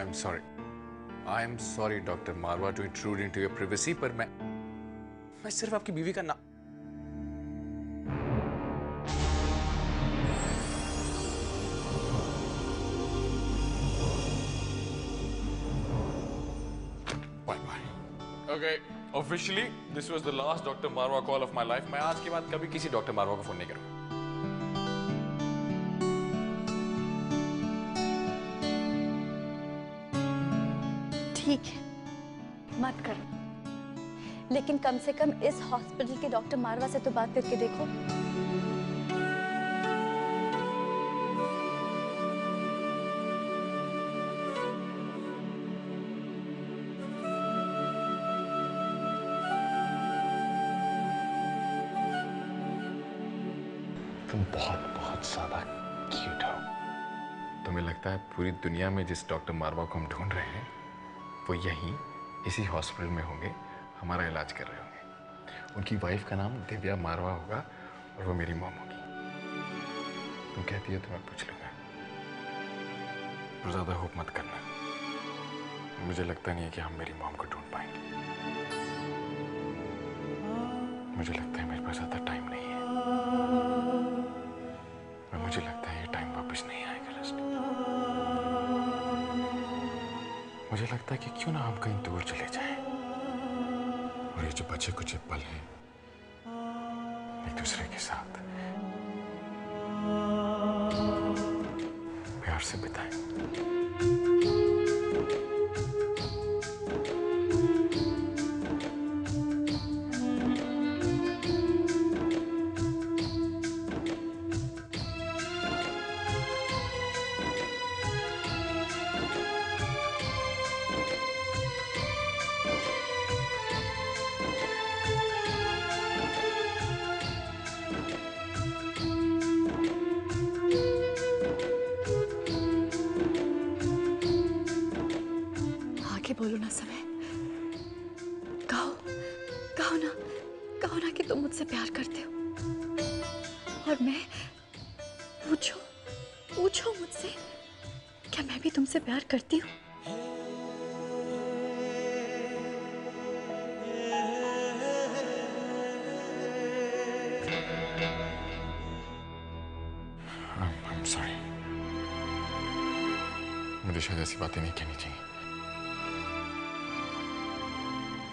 I'm sorry. I am sorry, Dr. Marwa, to intrude into your privacy, पर मैं सिर्फ आपकी बीवी का ना Okay, officially, this was the last Dr. Marwa call of my life. मैं आज के बाद कभी किसी डॉक्टर मारवा को फोन नहीं करूँगा। ठीक है, मत करो, लेकिन कम से कम इस हॉस्पिटल के डॉक्टर मारवा से तो बात करके देखो। तुम बहुत बहुत ज्यादा क्यूट हो। तुम्हें लगता है पूरी दुनिया में जिस डॉक्टर मारवा को हम ढूंढ रहे हैं वो यहीं इसी हॉस्पिटल में होंगे, हमारा इलाज कर रहे होंगे। उनकी वाइफ का नाम दिव्या मारवा होगा और वो मेरी मॉम होगी। तुम कहती है तो मैं पूछ लूंगा, पर ज्यादा होप मत करना। मुझे लगता नहीं है कि हम मेरी मॉम को ढूंढ पाएंगे। मुझे लगता है मेरे पास ज्यादा टाइम नहीं है और मुझे लगता है ये टाइम वापस नहीं आएगा रस्टी। मुझे लगता है कि क्यों ना हम कहीं दूर चले जाएं और ये जो बचे कुछ पल हैं एक दूसरे के साथ प्यार से बिताएं। बोलो ना समय, कहो कहो ना कि तुम मुझसे प्यार करते हो। और मैं पूछो मुझसे, क्या मैं भी तुमसे प्यार करती हूँ? I'm sorry. मुझे शायद ऐसी बातें नहीं कहनी चाहिए।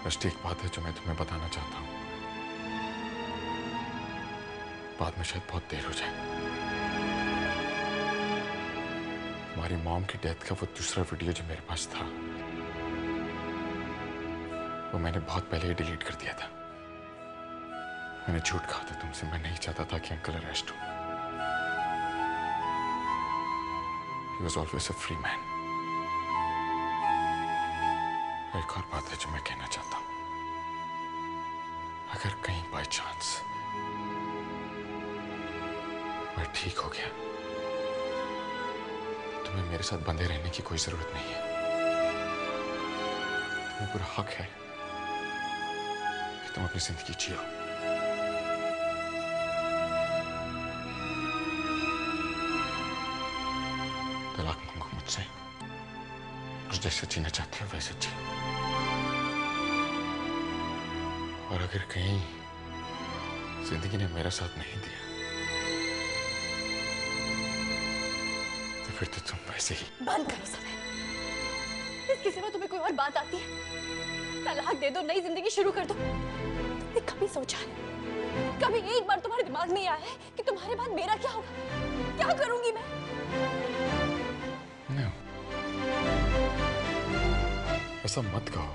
बस एक बात है जो मैं तुम्हें बताना चाहता हूं, बाद में शायद बहुत देर हो जाए। हमारी मॉम की डेथ का वो दूसरा वीडियो जो मेरे पास था वो मैंने बहुत पहले ही डिलीट कर दिया था। मैंने झूठ कहा था तुमसे, मैं नहीं चाहता था कि अंकल अरेस्ट हो। He was always a free man. एक और बात है जो मैं कहना चाहता हूं, अगर कहीं बाय चांस मैं ठीक हो गया तुम्हें मेरे साथ बंधे रहने की कोई जरूरत नहीं है। तुम्हें पूरा हक है कि तुम अपनी जिंदगी जियो। तलाक मांगो मुझसे और जैसे जीना चाहती हो वैसे जी। और अगर कहीं जिंदगी ने मेरा साथ नहीं दिया तो फिर तो तुम वैसे ही। बंद करो समय, इसके सिवा तुम्हें कोई और बात आती है? तलाक दे दो, नई जिंदगी शुरू कर दो। तुमने कभी सोचा है, कभी एक बार तुम्हारे दिमाग में आया है कि तुम्हारे बाद मेरा क्या होगा, क्या करूंगी मैं? no. ऐसा मत कहो,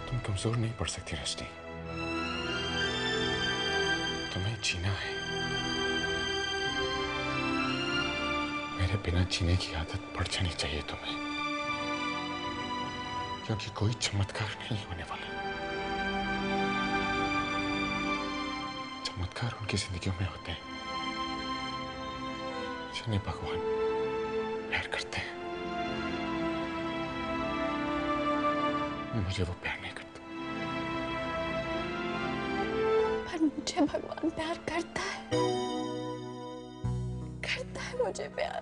तुम कमजोर नहीं पड़ सकती रस्टी। तुम्हें जीना है। मेरे बिना जीने की आदत पड़ जानी चाहिए तुम्हें, क्योंकि कोई चमत्कार नहीं होने वाला। चमत्कार उनकी जिंदगियों में होते हैं जिन्हें भगवान प्यार करते हैं। मुझे वो प्यार नहीं करता। पर मुझे भगवान प्यार करता है मुझे प्यार।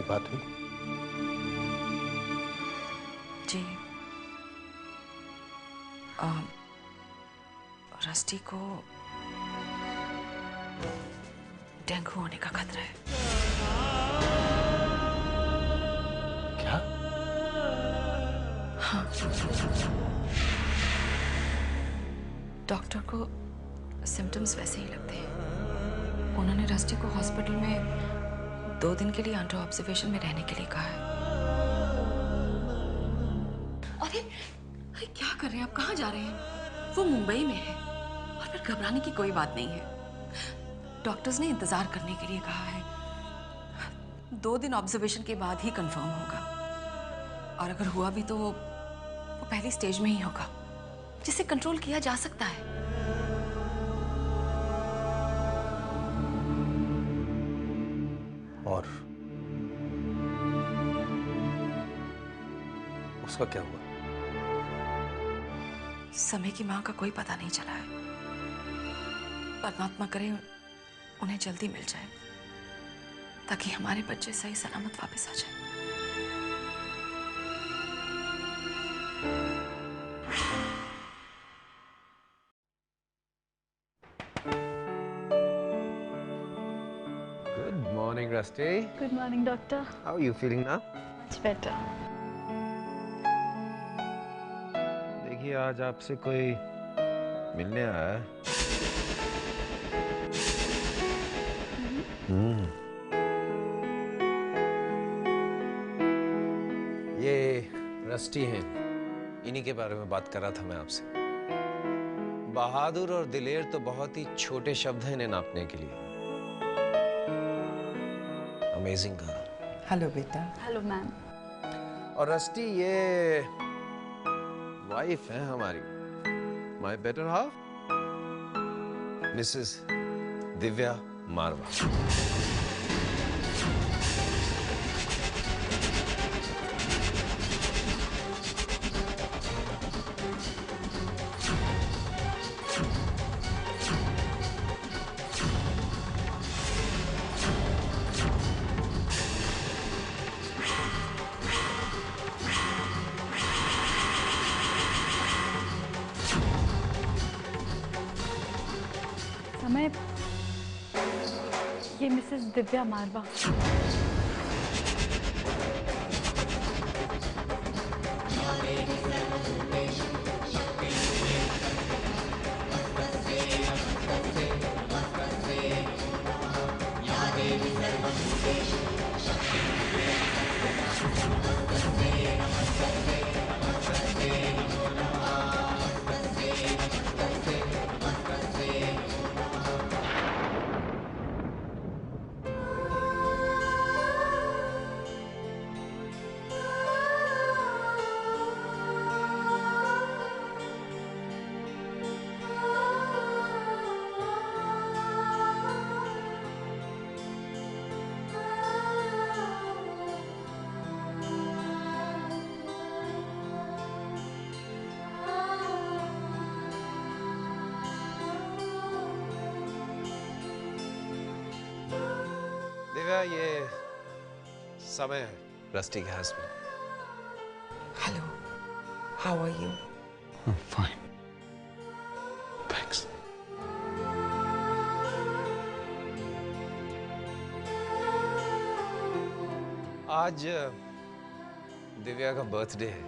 बात हुई? जी, रस्टी को डेंगू होने का खतरा है। क्या? हाँ, डॉक्टर को सिम्टम्स वैसे ही लगते हैं। उन्होंने रस्टी को हॉस्पिटल में 2 दिन के लिए अंडर ऑब्जर्वेशन में रहने के लिए कहा है। अरे अरे क्या कर रहे हैं आप? कहाँ जा रहे हैं? वो मुंबई में है और फिर घबराने की कोई बात नहीं है। डॉक्टर्स ने इंतजार करने के लिए कहा है। 2 दिन ऑब्जर्वेशन के बाद ही कंफर्म होगा, और अगर हुआ भी तो वो पहली स्टेज में ही होगा, जिसे कंट्रोल किया जा सकता है। और उसका क्या हुआ? समय की मां का कोई पता नहीं चला है। परमात्मा करे उन्हें जल्दी मिल जाए, ताकि हमारे बच्चे सही सलामत वापस आ जाए। Good morning, Rusty. Good morning, doctor. How are you feeling now? Much better. देखिए, आज आपसे कोई मिलने आया है। ये रस्टी हैं। इन्हीं के बारे में बात कर रहा था मैं आपसे। बहादुर और दिलेर तो बहुत ही छोटे शब्द हैं इन्हें नापने के लिए। Amazing girl. हेलो बेटा। Hello, ma'am. और रस्टी ये वाइफ है हमारी, my better half, Mrs Divya Marwah. Samay, ये मिसेस दिव्या मारवा। दिव्या, ये समय है, रस्टी के husband. Hello, how are you? Fine, thanks. आज दिव्या का बर्थडे है।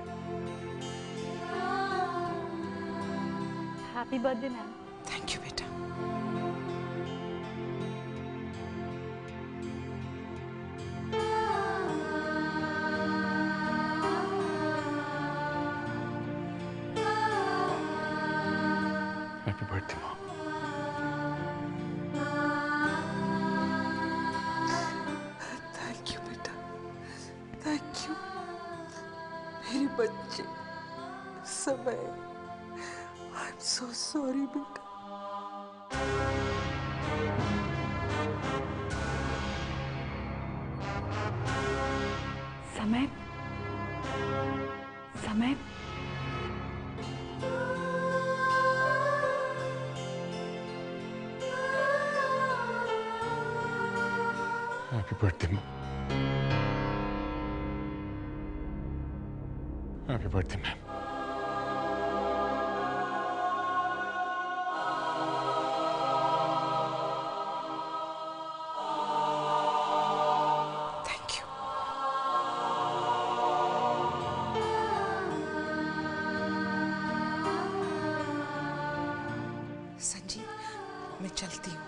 Happy birthday, ma'am. Thank you बेटा। Happy birthday mom. Thank you बेटा, थैंक यू। मेरे बच्चे समय, आई एम सो सॉरी बेटा। समय, समय, happy birthday mom. Happy birthday ma'am. Thank you. Sanjeev, मैं चलती हूँ।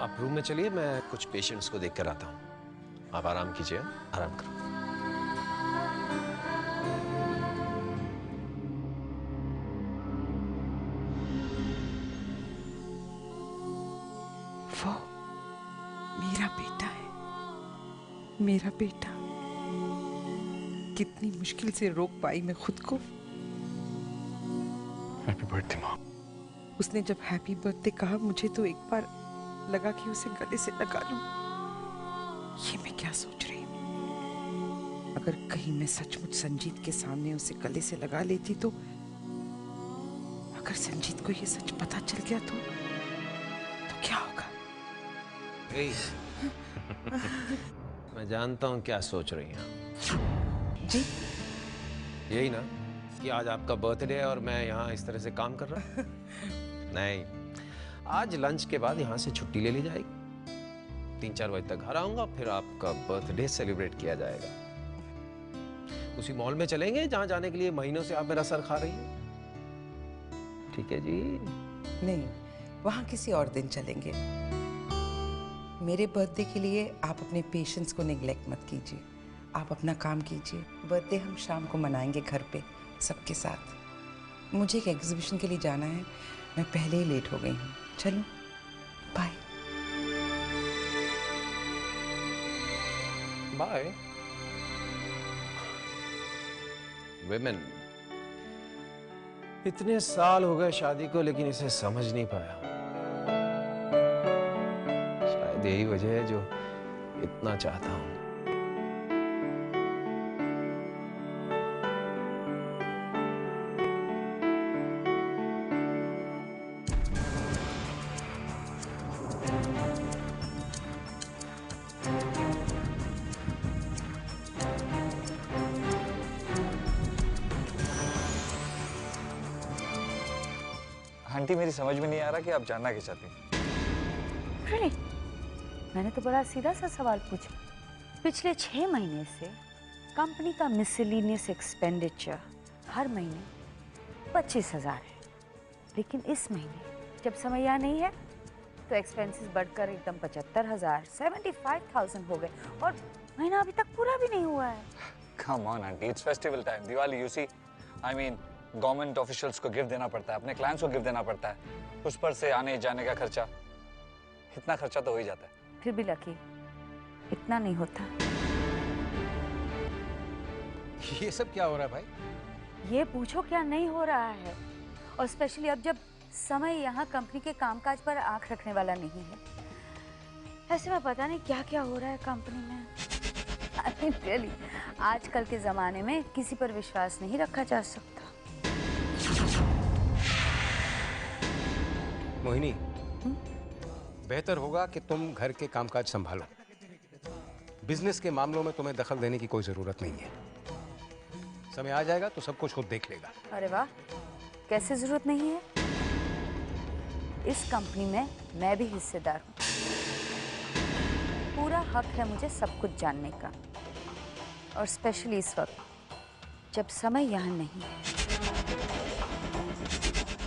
आप रूम में चलिए, मैं कुछ पेशेंट्स को देख कर आता हूँ। आप आराम कीजिए, आराम करो। वो मेरा बेटा है, मेरा बेटा। कितनी मुश्किल से रोक पाई मैं खुद को। Happy birthday mom. उसने जब हैप्पी बर्थडे कहा, मुझे तो एक बार लगा कि उसे गले से लगा लूं। ये मैं क्या सोच रही हूँ? अगर कहीं मैं सचमुच संजीत के सामने उसे गले से लगा लेती तो, अगर संजीत को ये सच पता चल गया तो क्या होगा? मैं जानता हूँ क्या सोच रही हैं जी? यही ना कि आज आपका बर्थडे है और मैं यहाँ इस तरह से काम कर रहा नहीं, आज लंच के बाद यहाँ से छुट्टी ले ली जाएगी। 3-4 बजे तक घर आऊंगा, फिर आपका बर्थडे सेलिब्रेट किया जाएगा। उसी मॉल में चलेंगे जहाँ जाने के लिए महीनों से आप मेरा सर खा रही हैं। ठीक है जी? नहीं, वहाँ किसी और दिन चलेंगे। मेरे बर्थडे के लिए आप अपने पेशेंट्स को नेग्लेक्ट मत कीजिए। आप अपना काम कीजिए। बर्थडे हम शाम को मनाएंगे घर पे सबके साथ। मुझे एक एग्जीबिशन के लिए जाना है, मैं पहले ही लेट हो गई हूँ। चलो, बाय। बाय। विमेन, इतने साल हो गए शादी को, लेकिन इसे समझ नहीं पाया। शायद यही वजह है जो इतना चाहता हूं। आंटी, मेरी समझ में नहीं आ रहा कि आप जानना क्या चाहती हैं। Really? मैंने तो बड़ा सीधा सा सवाल पूछा। पिछले 6 महीने से कंपनी का मिसलेनियस एक्सपेंडिचर हर महीने 25,000 है, लेकिन इस महीने जब समैया नहीं है तो एक्सपेंसेस बढ़कर एकदम 75,000, 75,000 हो गए और महीना अभी तक पूरा भी नहीं हुआ है। Come on aunty, it's festival time, Diwali, you see, I mean, government officials को गिफ्ट देना पड़ता है, अपने क्लाइंट्स को गिफ्ट देना पड़ता है, उस पर से आने जाने का खर्चा, इतना खर्चा तो हो ही जाता है। फिर भी लकी, इतना नहीं होता। ये सब क्या हो रहा है भाई? ये पूछो क्या नहीं हो रहा है, और स्पेशली अब जब समय यहाँ कंपनी के कामकाज पर आंख रखने वाला नहीं है। ऐसे में पता नहीं क्या क्या हो रहा है कंपनी में। रियली, आजकल के जमाने में किसी पर विश्वास नहीं रखा जा सकता। मोहिनी, बेहतर होगा कि तुम घर के कामकाज संभालो। बिजनेस के मामलों में तुम्हें दखल देने की कोई जरूरत नहीं है। समय आ जाएगा तो सब कुछ खुद देख लेगा। अरे वाह, कैसे जरूरत नहीं है? इस कंपनी में मैं भी हिस्सेदार हूँ। पूरा हक है मुझे सब कुछ जानने का, और स्पेशली इस वक्त जब समय यहाँ नहीं है।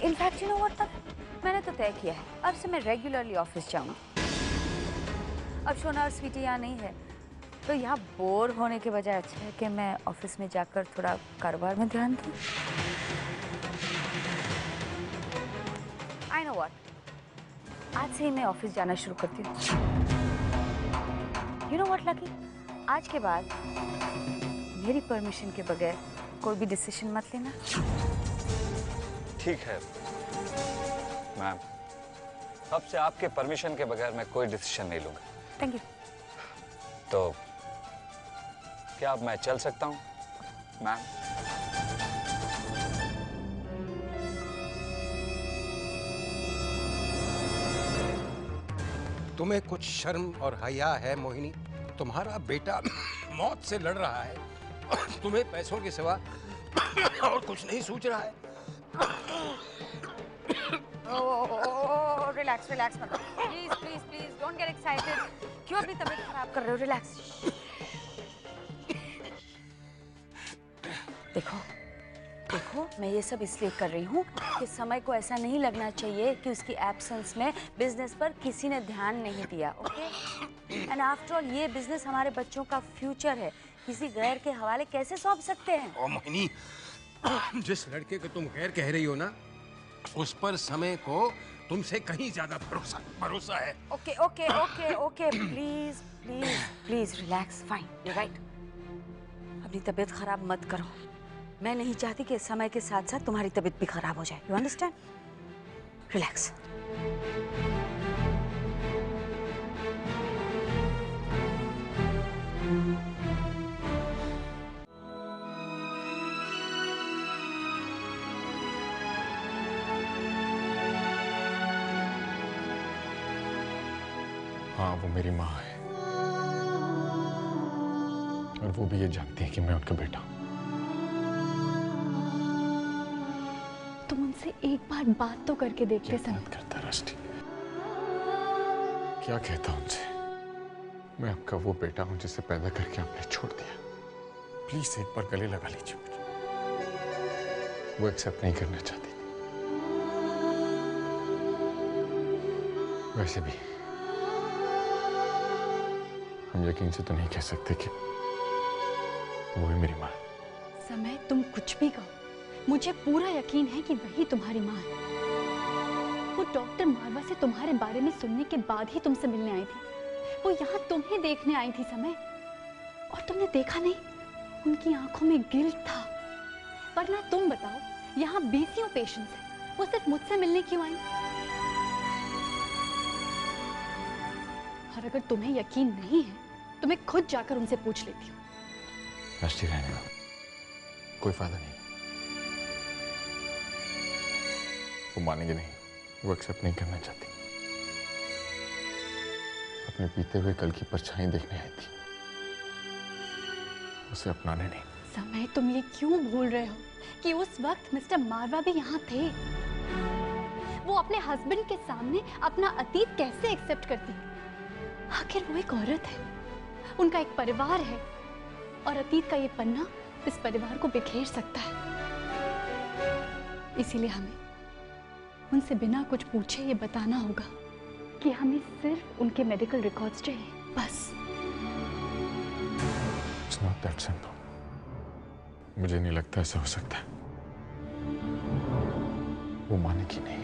इनफैक्ट यू नो व्हाट, मैंने तो तय किया है, अब से मैं रेगुलरली ऑफिस जाऊंगी। अब शोना और स्वीटी यहाँ नहीं है, तो यहाँ बोर होने के बजाय अच्छा है कि मैं ऑफिस में जाकर थोड़ा कारोबार में ध्यान दूँ। आई नो व्हाट, आज से ही मैं ऑफिस जाना शुरू करती हूँ। यू नो व्हाट लकी, आज के बाद मेरी परमिशन के बगैर कोई भी डिसीजन मत लेना। ठीक है मैम, अब से आपके परमिशन के बगैर मैं कोई डिसीजन नहीं लूंगा। Thank you. तो क्या अब मैं चल सकता हूँ मैम? तुम्हें कुछ शर्म और हया है मोहिनी? तुम्हारा बेटा मौत से लड़ रहा है और तुम्हें पैसों के सिवा और कुछ नहीं सूझ रहा है। रिलैक्स रिलैक्स मत, please please please don't get excited. क्यों अपनी तबीयत खराब कर रहे हो? रिलैक्स। देखो देखो, मैं ये सब इसलिए कर रही हूँ कि समय को ऐसा नहीं लगना चाहिए कि उसकी एब्सेंस में बिजनेस पर किसी ने ध्यान नहीं दिया। ओके, एंड आफ्टर ऑल ये बिजनेस हमारे बच्चों का फ्यूचर है, किसी गैर के हवाले कैसे सौंप सकते हैं? ओ मोहिनी, जिस लड़के को तुम गैर कह रही हो ना, उस पर समय को तुमसे कहीं ज्यादा भरोसा है। Okay okay okay okay, please please please relax. Fine, you right. अपनी तबीयत खराब मत करो। मैं नहीं चाहती कि समय के साथ साथ तुम्हारी तबीयत भी खराब हो जाए। You understand? रिलैक्स। हाँ, वो मेरी माँ है और वो भी ये जानती है कि मैं उनका बेटा हूँ। तुम उनसे एक बार बात तो करके देखते समय। बात करता राष्ट्री, क्या कहता उनसे? मैं आपका वो बेटा हूँ जिसे पैदा करके आपने छोड़ दिया। प्लीज एक बार गले लगा लीजिए मुझे। वो एक्सेप्ट नहीं करना चाहती थी। वैसे भी हम यकीन से तो नहीं कह सकते कि वो ही मेरी माँ है। समय, तुम कुछ भी कहो, मुझे पूरा यकीन है कि वही तुम्हारी माँ है। वो डॉक्टर मारवा से तुम्हारे बारे में सुनने के बाद ही तुमसे मिलने आई थी। वो यहाँ तुम्हें देखने आई थी समय, और तुमने देखा नहीं, उनकी आंखों में गिल्ट था। वरना तुम बताओ, यहाँ 20 पेशेंट्स हैं, वो सिर्फ मुझसे मिलने क्यों आई? और अगर तुम्हें यकीन नहीं है तो मैं खुद जाकर उनसे पूछ लेती हूँ। राष्ट्रीय रहने दो, कोई फायदा नहीं। वो मानेंगे नहीं, वो एक्सेप्ट नहीं करना चाहती। अपने बीते हुए कल की परछाई देखने आई थी, उसे अपनाने नहीं। समय, तुम ये क्यों भूल रहे हो कि उस वक्त मिस्टर मारवा भी यहाँ थे? वो अपने हस्बैंड के सामने अपना अतीत कैसे एक्सेप्ट करती? आखिर वो एक औरत है, उनका एक परिवार है, और अतीत का ये पन्ना इस परिवार को बिखेर सकता है। इसीलिए हमें उनसे बिना कुछ पूछे ये बताना होगा कि हमें सिर्फ उनके मेडिकल रिकॉर्ड्स चाहिए, बस। It's not that simple. मुझे नहीं लगता ऐसा हो सकता है। वो मानेगी नहीं।